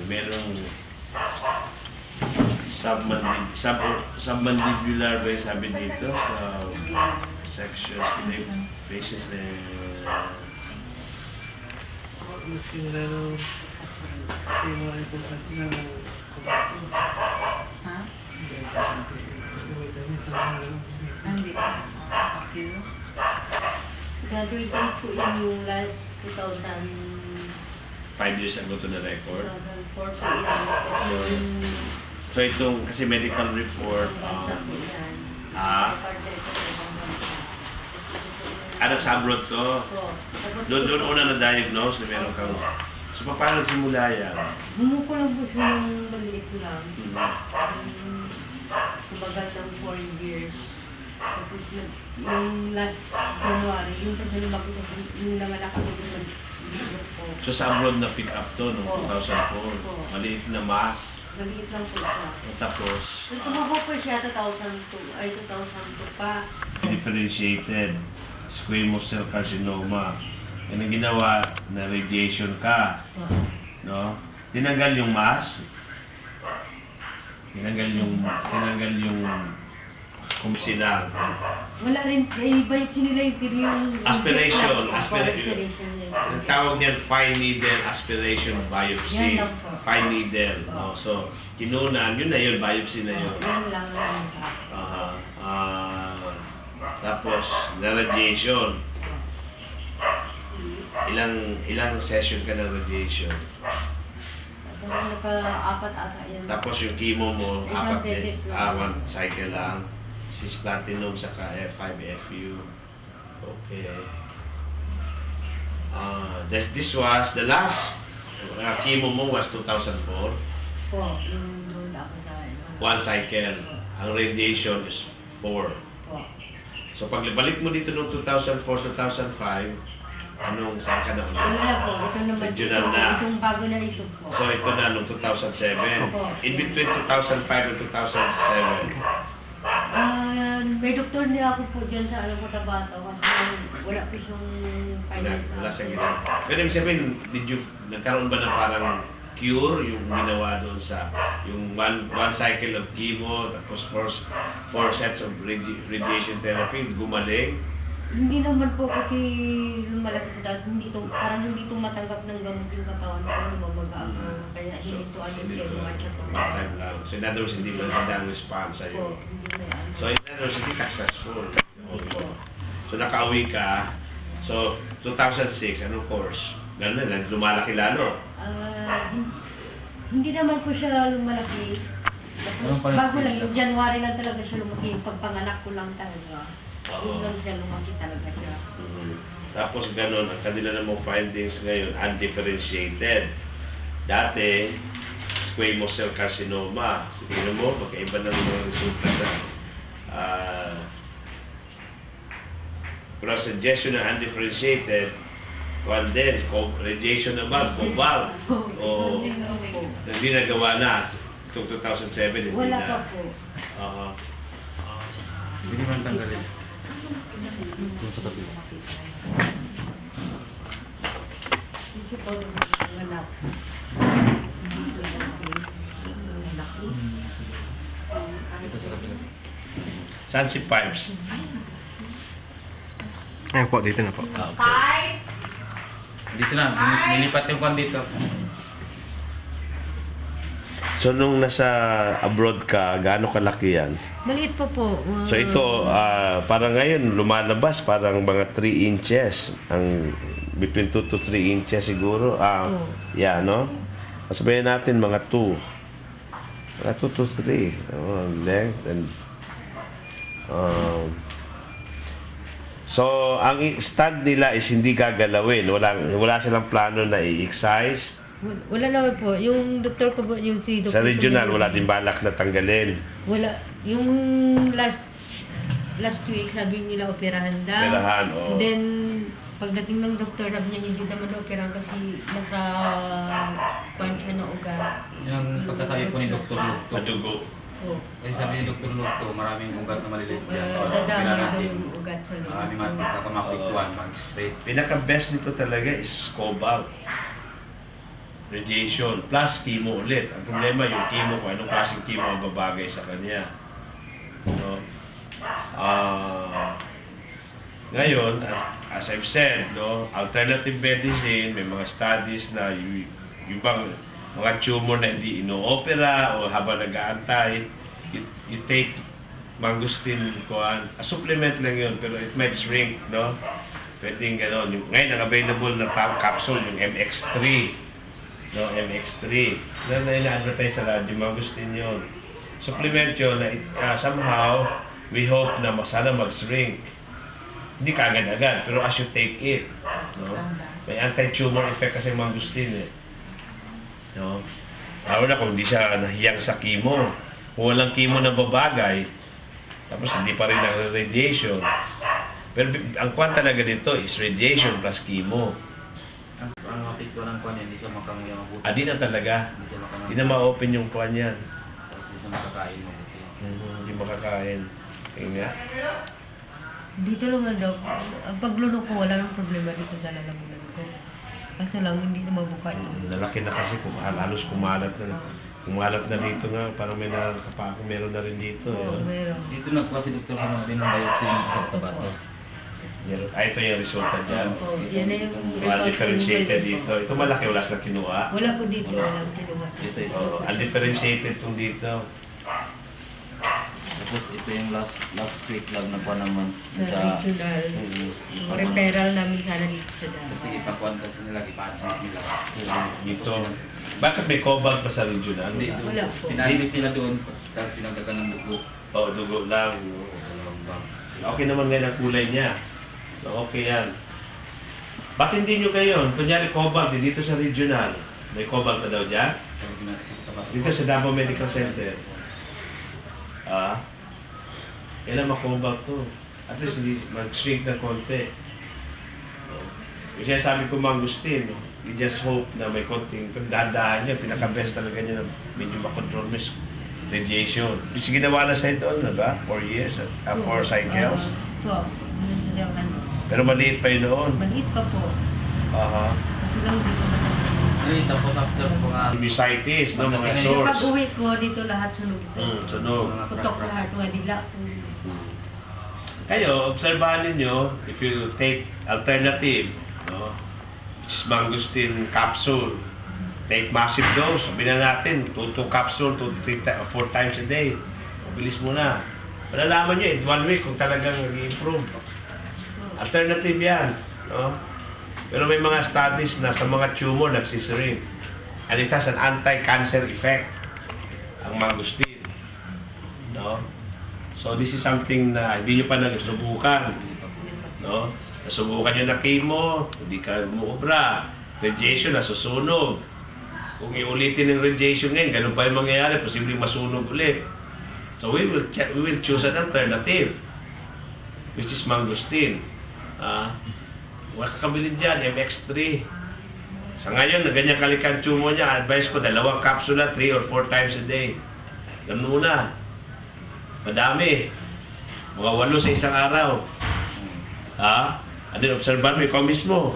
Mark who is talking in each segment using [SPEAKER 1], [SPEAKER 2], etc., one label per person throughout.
[SPEAKER 1] merong submandibular ba yung sabi dito sa sections, patients na
[SPEAKER 2] graduate po yan yung last 2000
[SPEAKER 1] 5 years ago to the record.
[SPEAKER 2] 2004 po yan.
[SPEAKER 1] So itong, kasi medical report, sa abroad to. Doon una na-diagnose na meron kang... So paano nagsimula yan?
[SPEAKER 2] Bumuko lang po siya ng maliit lang. Kumagal ng 4 years. Tapos yung last January, yung pagdalabak yung nanganak ako yung
[SPEAKER 1] so sa abroad na pick up to, no? 2004. Maliit na mass.
[SPEAKER 2] Maliit lang po siya.
[SPEAKER 1] Tapos...
[SPEAKER 2] Tumabo po siya 2002. Ay, 2002 pa.
[SPEAKER 1] Differentiated squamous cell carcinoma. Yan ang ginawa na radiation ka. No? Tinanggal yung mass. Tinanggal yung kumisinang.
[SPEAKER 2] Wala rin, biopsy nila yung
[SPEAKER 1] aspiration. Ang tawag niyan, fine needle aspiration biopsy. Fine needle. No? So, kinunan, yun na yun, biopsy na yun.
[SPEAKER 2] Yan lang.
[SPEAKER 1] Tapos, na-radiation. Ilang session ka ng radiation?
[SPEAKER 2] Naka-apat ata yan.
[SPEAKER 1] Tapos yung chemo mo, one cycle lang. Cisplatinum saka F5FU. Okay. This was, the last chemo mo was 2004.
[SPEAKER 2] Yung doon ako sa...
[SPEAKER 1] One cycle. Ang radiation is 4. So pagbalik mo dito noong 2004-2005, saan ka na ulit?
[SPEAKER 2] Wala po, ito naman.
[SPEAKER 1] Regional na.
[SPEAKER 2] Itong bago na ito po.
[SPEAKER 1] So ito na noong 2007. In between 2005 and 2007.
[SPEAKER 2] May doktor niya ako po dyan sa Cotabato kasi wala po siyang finance.
[SPEAKER 1] Wala siyang ginagawa. Pero ibig sabihin, nagkaroon ba ng parang cure yung ginawa doon sa yung one cycle of chemo tapos four sets of radiation therapy, gumaling?
[SPEAKER 2] Hindi naman po kasi lumalaki sa dahil parang hindi ito matanggap ng gamot yung katawan ko lumabaga ako. Kaya hindi ito
[SPEAKER 1] time lang. So in other words, hindi maganda ang response sa'yo. So in other words, hindi successful. So nakauwi ka. So 2006, anong course? Ganun na, lumalaki lalo.
[SPEAKER 2] Hindi naman po siya lumalaki. Bago lang, yung January lang talaga siya lumaki. Yung pagpanganak ko lang talaga. Yung lang siya lumaki talaga siya.
[SPEAKER 1] Tapos ganun, ang kanila namang findings ngayon, undifferentiated. Dati, squamous cell carcinoma. Tingnan mo, magkaiba ng mga resulta na pero suggestion na undifferentiated, one din, radiation naman, cobalt. O, hindi nagawa na. Itong 2007, hindi na.
[SPEAKER 2] Wala pa po.
[SPEAKER 3] Hindi naman tanggalin. Doon sa tabi.
[SPEAKER 2] Hindi po nanganak.
[SPEAKER 3] Ito sa tabi.
[SPEAKER 1] Saan si Pipes?
[SPEAKER 4] Ayan po, dito na po.
[SPEAKER 1] Okay.
[SPEAKER 3] Dito na, nilipat yung kwan dito.
[SPEAKER 1] So nung nasa abroad ka, gaano kalaki yan?
[SPEAKER 2] Maliit pa po.
[SPEAKER 1] So ito, parang ngayon lumalabas, parang mga 3 inches. Ang between 2 to 3 inches siguro. Yeah, no? Sabihin natin mga 2. Mga 2 to 3. Length and... so, ang stand nila is hindi gagalawin. Wala silang plano na i-excise.
[SPEAKER 2] Wala naman po. Yung doktor ko po, yung si doktor...
[SPEAKER 1] Sa regional, wala din balak na tanggalin.
[SPEAKER 2] Wala. Yung last week, sabi nila operahan daw.
[SPEAKER 1] Operahan, oo.
[SPEAKER 2] Then, pagdating ng doktor, sabi niya hindi naman operahan kasi nasa punch siya ng ugat.
[SPEAKER 3] Yung pagkasabi po ni Dr. Lugto.
[SPEAKER 1] Madugo.
[SPEAKER 3] Kasi sabi ni Dr. Lugto, maraming ugat na maliliit dyan.
[SPEAKER 2] Dadami daw yung ugat sa loob.
[SPEAKER 3] Maraming makamapiktuan, mag-spray.
[SPEAKER 1] Pinaka-best nito talaga is cobalt. radiation plus chemo ulit. Ang problema yung chemo, kung anong klaseng chemo ang babagay sa kanya. No? Ngayon, as I've said, no, alternative medicine, may mga studies na yung bang mga tumor na hindi ino-opera o habang nag-aantay, you take mangosteen kuan, a supplement lang yun, pero it might shrink, no? Pwedeng gano'n. Ngayon, ang available na capsule, yung MX3. No, MX3. Na ina-advertise sa radyo, mangosteen yun. Supplement yun na somehow, we hope na sana mag-shrink. Hindi ka agad-agad, pero as you take it, no? May anti-tumor effect kasi mangosteen eh. No? Lalo na kung hindi siya nahiyang sa chemo. Kung walang chemo na babagay, tapos hindi pa rin ang radiation. Pero ang kwan talaga dito is radiation plus chemo.
[SPEAKER 3] Ang mapito ng kwan yan, hindi siya makanguya mabuti.
[SPEAKER 1] Di na talaga.
[SPEAKER 3] Hindi siya makanguya.
[SPEAKER 1] Hindi na ma-open yung kwan yan.
[SPEAKER 3] Tapos hindi siya makakain mabuti.
[SPEAKER 1] Hindi makakain. Kaya nga.
[SPEAKER 2] Dito naman daw, ang paglunok ko, wala nang problema dito sa lalamunan ko. Kaso lang, hindi na mabuka yun.
[SPEAKER 1] Lalaki na kasi, halos kumalat na. Kumalat na dito nga, parang may nakakapako, meron na rin dito.
[SPEAKER 2] Oo, meron.
[SPEAKER 3] Dito na po si Dr. sa mga din ng biopsy ng kabato.
[SPEAKER 1] Ito yung resulta dyan.
[SPEAKER 2] Oo, yan na yung
[SPEAKER 1] Undifferentiated dito. Ito malaki, wala silang kinuha.
[SPEAKER 2] Wala po dito, walang kinuha.
[SPEAKER 3] Ito.
[SPEAKER 1] Undifferentiated itong dito.
[SPEAKER 3] Tapos ito yung last week lang na pa naman
[SPEAKER 2] Sa
[SPEAKER 3] sa
[SPEAKER 2] regional. Referral namin sana dito sa dami.
[SPEAKER 3] kasi ipakuan kasi nila, ipa-admit nila.
[SPEAKER 1] Dito. Bakit may cobalt pa sa regional?
[SPEAKER 3] Hindi,
[SPEAKER 2] Wala po.
[SPEAKER 3] pinadmit nila doon, tapos pinagdagan ng dugo.
[SPEAKER 1] Oo, dugo lang. Okay naman ngayon ang kulay niya. So, okay yan. Ba't hindi nyo kayo? Kunyari cobalt, dito sa regional. May cobalt pa daw dyan?
[SPEAKER 3] Sabi ko natin sa kabato.
[SPEAKER 1] Dito sa Davao Medical Center. Kailan makobalt to? At least mag-shrink na konti. Kasi sabi ko mangosteen, we just hope na may konting dahan-dahan niya. Pinaka-best talaga niya na medyo makontrol mo radiation. Kasi ginawa na sa ito, na ba? 4 years? 4 cycles? Pero maliit pa yun noon.
[SPEAKER 2] Maliit pa po. Kasi lang dito matapos.
[SPEAKER 3] Tapos after po nga,
[SPEAKER 1] Myositis, no? Mga
[SPEAKER 2] Yung
[SPEAKER 1] source.
[SPEAKER 2] pag-uwi ko dito lahat sunog ito.
[SPEAKER 1] Sunog.
[SPEAKER 2] Putok lahat, mga dila.
[SPEAKER 1] Kayo, obserbahan ninyo, if you take alternative, no, which is mangosteen capsule, take massive dose, sabihin na natin, 2 capsule, 2 to 4 times a day. Bilis mo na. Malalaman nyo, in 1 week kung talagang nag-improve. Alternative yan. No? Pero may mga studies na sa mga tumor nagsishrink. And it has an anti-cancer effect, ang mangosteen. No? So this is something na hindi nyo pa nasubukan. No? Nasubukan nyo na chemo, hindi ka umuobra. Radiation, nasusunog. Kung iulitin ng radiation ngayon, ganun pa yung mangyayari, posibleng masunog ulit. So we will choose an alternative, which is mangosteen. Huwag kakabilin dyan, MX3. Sa ngayon, na ganyan kalikan tumor niya, advice ko, 2 kapsula, 3 or 4 times a day. Ganun muna. Madami. Mga 8 sa isang araw. And then, observan mo, ikaw mismo.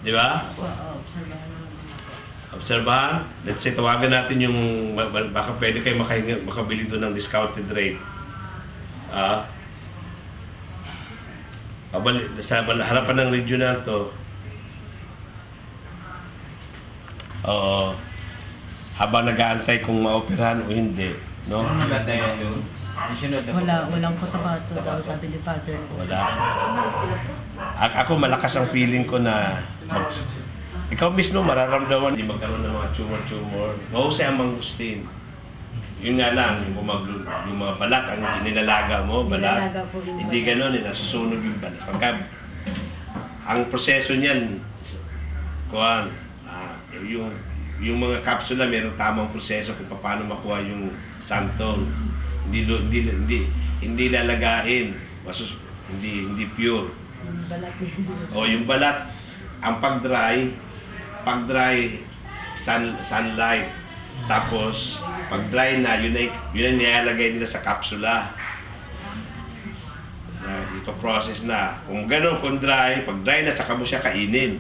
[SPEAKER 1] Di ba?
[SPEAKER 2] Obserbahan naman.
[SPEAKER 1] Obserbahan. Let's say, tawagan natin yung, baka pwede kayo makabili doon ng discounted rate. Sa harapan ng regional to, habang nag-aantay kung maoperahan o hindi, no?
[SPEAKER 3] ano maganda yun?
[SPEAKER 2] Walang kotabato daw, sabi ni Father.
[SPEAKER 1] Wala. Ako malakas ang feeling ko na ikaw mismo mararamdaman hindi magkaroon ng mga tumor. Mahusay ang mangosteen. Yun nga lang, yung mga balat, ang nilalaga mo, balat.
[SPEAKER 2] Nilalaga po yung
[SPEAKER 1] Hindi gano'n, nasusunog yung balat. Pagka, ang proseso niyan, yung mga kapsula, mayroong tamang proseso kung paano makuha yung santol. Hindi lalagain, hindi pure. Yung balat, ang pag-dry, sunlight. Tapos, pag dry na, yun ang nilalagay nila sa kapsula. Ito process na. Kung gano'n, kung dry, pag dry na, saka mo siya kainin.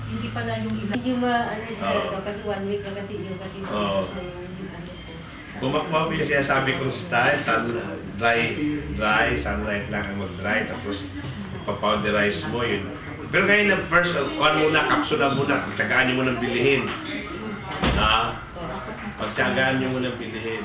[SPEAKER 4] Hindi pala yung iba.
[SPEAKER 2] Medyo ano kasi 1 week na kasi yung kasi
[SPEAKER 1] Oo.
[SPEAKER 2] ano ko.
[SPEAKER 1] Kumakuha ko yung sinasabi kong style, dry, sunlight lang ang mag-dry, tapos papowderize mo yun. Pero ngayon na first, kuhan muna, kapsula muna, pagtsagaan nyo munang bilihin. Pagtsagaan nyo munang bilihin.